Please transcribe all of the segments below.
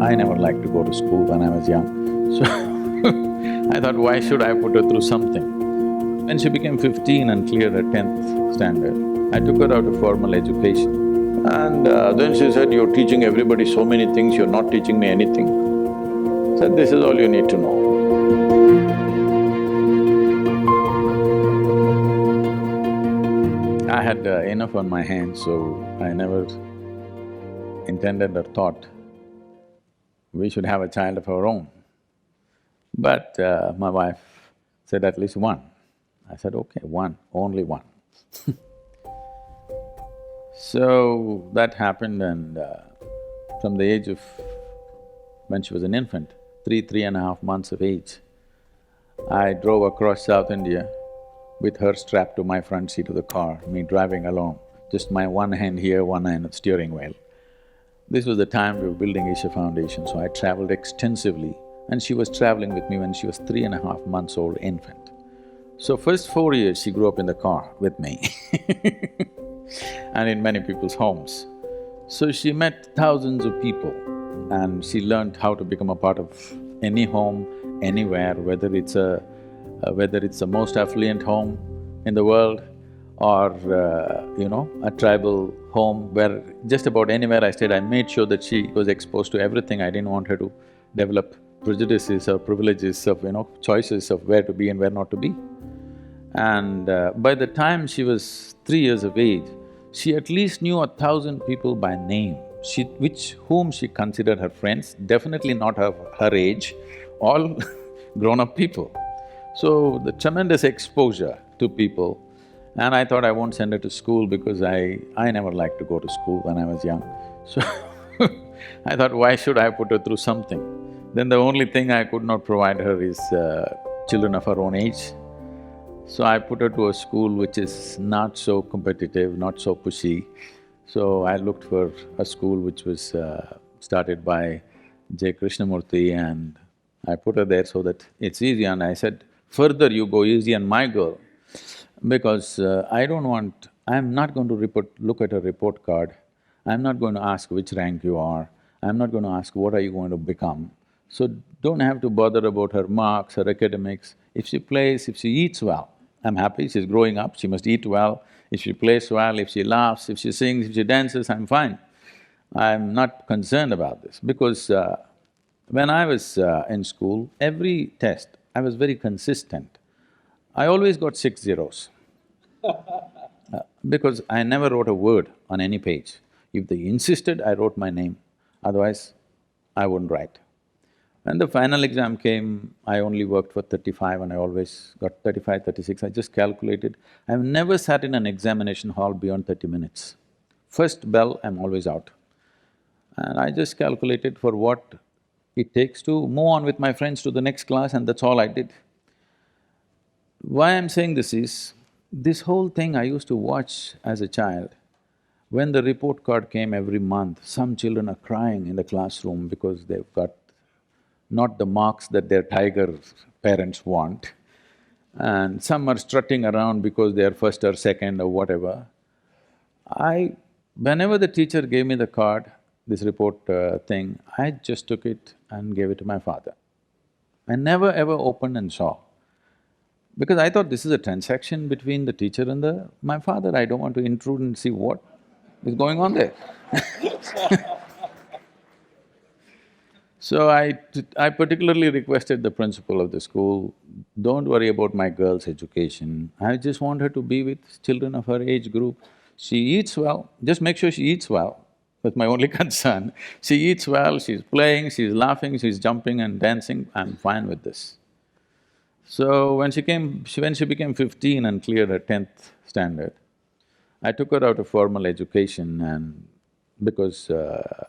I never liked to go to school when I was young, so I thought, why should I put her through something? When she became 15 and cleared her 10th standard, I took her out of formal education. And then she said, "You're teaching everybody so many things, you're not teaching me anything." I said, "This is all you need to know." I had enough on my hands, so I never intended or thought we should have a child of our own. But my wife said at least one. I said, okay, one, only one. So that happened, and from the age of… when she was an infant, 3.5 months of age, I drove across South India with her strapped to my front seat of the car, me driving alone, just my one hand here, one hand on the steering wheel. This was the time we were building Isha Foundation, so I traveled extensively, and she was traveling with me when she was 3.5 months old infant. So first 4 years she grew up in the car with me and in many people's homes. So she met thousands of people and she learned how to become a part of any home, anywhere, whether it's the most affluent home in the world or, a tribal home where just about anywhere I stayed, I made sure that she was exposed to everything. I didn't want her to develop prejudices or privileges of, choices of where to be and where not to be. And by the time she was 3 years of age, she at least knew 1,000 people by name, whom she considered her friends, definitely not her age, all grown-up people. So the tremendous exposure to people, and I thought I won't send her to school because I never liked to go to school when I was young. So I thought, why should I put her through something? Then the only thing I could not provide her is children of her own age. So I put her to a school which is not so competitive, not so pushy. So I looked for a school which was started by J. Krishnamurti, and I put her there so that it's easy. And I said, further you go easy on my girl, because I'm not going to look at her report card. I'm not going to ask which rank you are. I'm not going to ask what are you going to become. So don't have to bother about her marks, her academics. If she plays, if she eats well, I'm happy, she's growing up, she must eat well. If she plays well, if she laughs, if she sings, if she dances, I'm fine. I'm not concerned about this because when I was in school, every test, I was very consistent. I always got 6 zeros because I never wrote a word on any page. If they insisted, I wrote my name, otherwise I wouldn't write. When the final exam came, I only worked for 35 and I always got 35, 36, I just calculated. I've never sat in an examination hall beyond 30 minutes. First bell, I'm always out. And I just calculated for what it takes to move on with my friends to the next class, and that's all I did. Why I'm saying this is, this whole thing I used to watch as a child. When the report card came every month, some children are crying in the classroom because they've got not the marks that their tiger parents want, and some are strutting around because they are first or second or whatever. Whenever the teacher gave me the card, this report thing, I just took it and gave it to my father. I never ever opened and saw, because I thought this is a transaction between the teacher and my father. I don't want to intrude and see what is going on there. So I particularly requested the principal of the school, don't worry about my girl's education, I just want her to be with children of her age group. She eats well, just make sure she eats well, that's my only concern. She eats well, she's playing, she's laughing, she's jumping and dancing, I'm fine with this. So when she became 15 and cleared her 10th standard, I took her out of formal education, and because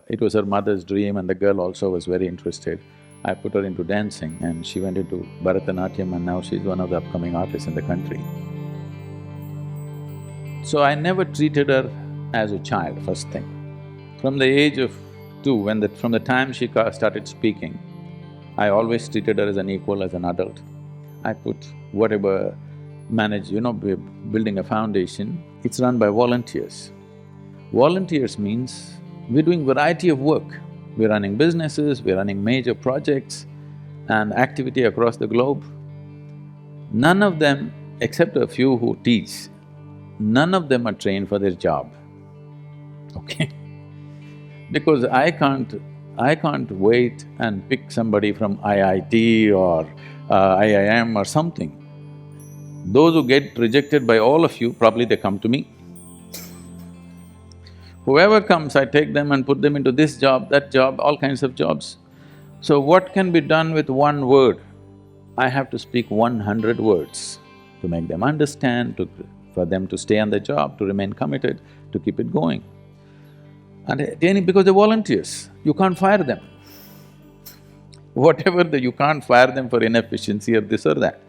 it was her mother's dream and the girl also was very interested, I put her into dancing and she went into Bharatanatyam, and now she's one of the upcoming artists in the country. So I never treated her as a child, first thing. From the age of 2, from the time she started speaking, I always treated her as an equal, as an adult. I put whatever we're building a foundation, it's run by volunteers. Volunteers means we're doing variety of work. we're running businesses, we're running major projects and activity across the globe. None of them, except a few who teach, none of them are trained for their job, okay? Because I can't wait and pick somebody from IIT or IIM or something. Those who get rejected by all of you, probably they come to me. Whoever comes, I take them and put them into this job, that job, all kinds of jobs. So what can be done with one word? I have to speak 100 words to make them understand, for them to stay on the job, to remain committed, to keep it going. And because they're volunteers, you can't fire them. You can't fire them for inefficiency or this or that.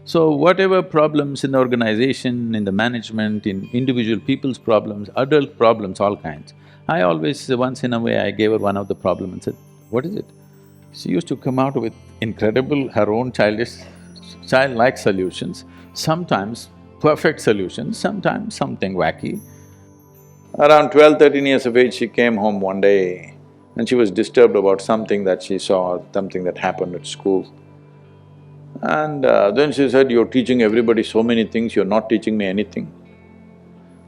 So whatever problems in the organization, in the management, in individual people's problems, adult problems, all kinds, I always, once in a way, I gave her one of the problem and said, what is it? She used to come out with incredible, her own childlike solutions, sometimes perfect solutions, sometimes something wacky. Around 12, 13 years of age, she came home one day and she was disturbed about something that she saw, something that happened at school. And then she said, you're teaching everybody so many things, you're not teaching me anything.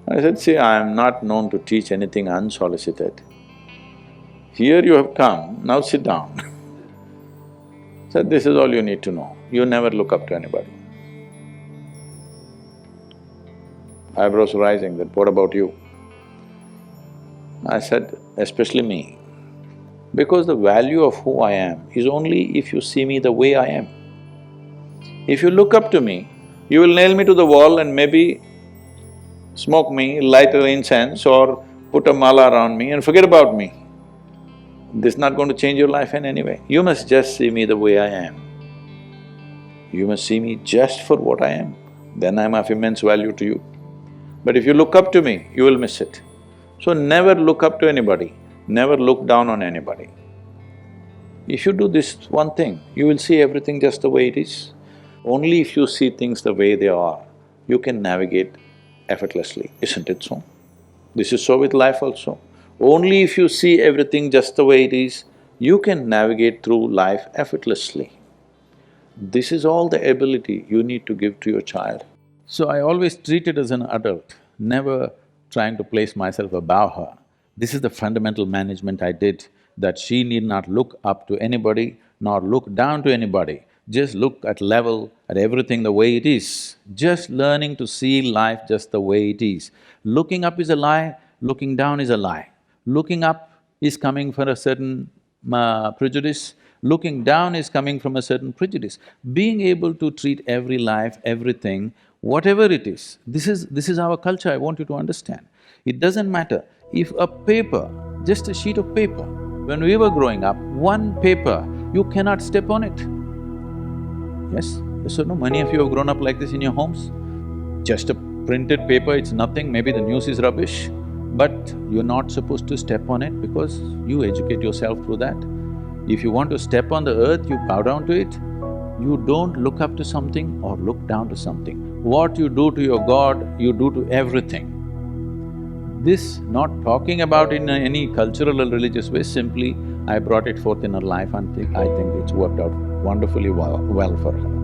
I said, see, I am not known to teach anything unsolicited. Here you have come, now sit down. Said, this is all you need to know, you never look up to anybody. Eyebrows rising, that what about you? I said, especially me, because the value of who I am is only if you see me the way I am. If you look up to me, you will nail me to the wall and maybe smoke me, light an incense or put a mala around me and forget about me. This is not going to change your life in any way. You must just see me the way I am. You must see me just for what I am, then I'm of immense value to you. But if you look up to me, you will miss it. So never look up to anybody, never look down on anybody. If you do this one thing, you will see everything just the way it is. Only if you see things the way they are, you can navigate effortlessly, isn't it so? This is so with life also. Only if you see everything just the way it is, you can navigate through life effortlessly. This is all the ability you need to give to your child. So I always treat it as an adult, never trying to place myself above her. This is the fundamental management I did, that she need not look up to anybody, nor look down to anybody. Just look at level, at everything the way it is. Just learning to see life just the way it is. Looking up is a lie, looking down is a lie. Looking up is coming from a certain prejudice, looking down is coming from a certain prejudice. Being able to treat every life, everything, whatever it is, this is our culture, I want you to understand. It doesn't matter if a paper, just a sheet of paper, when we were growing up, one paper, you cannot step on it. Yes? Yes or no? Many of you have grown up like this in your homes. Just a printed paper, it's nothing, maybe the news is rubbish, but you're not supposed to step on it because you educate yourself through that. If you want to step on the earth, you bow down to it. You don't look up to something or look down to something. What you do to your God, you do to everything. This, not talking about in any cultural or religious way, simply I brought it forth in her life and I think it's worked out wonderfully well for her.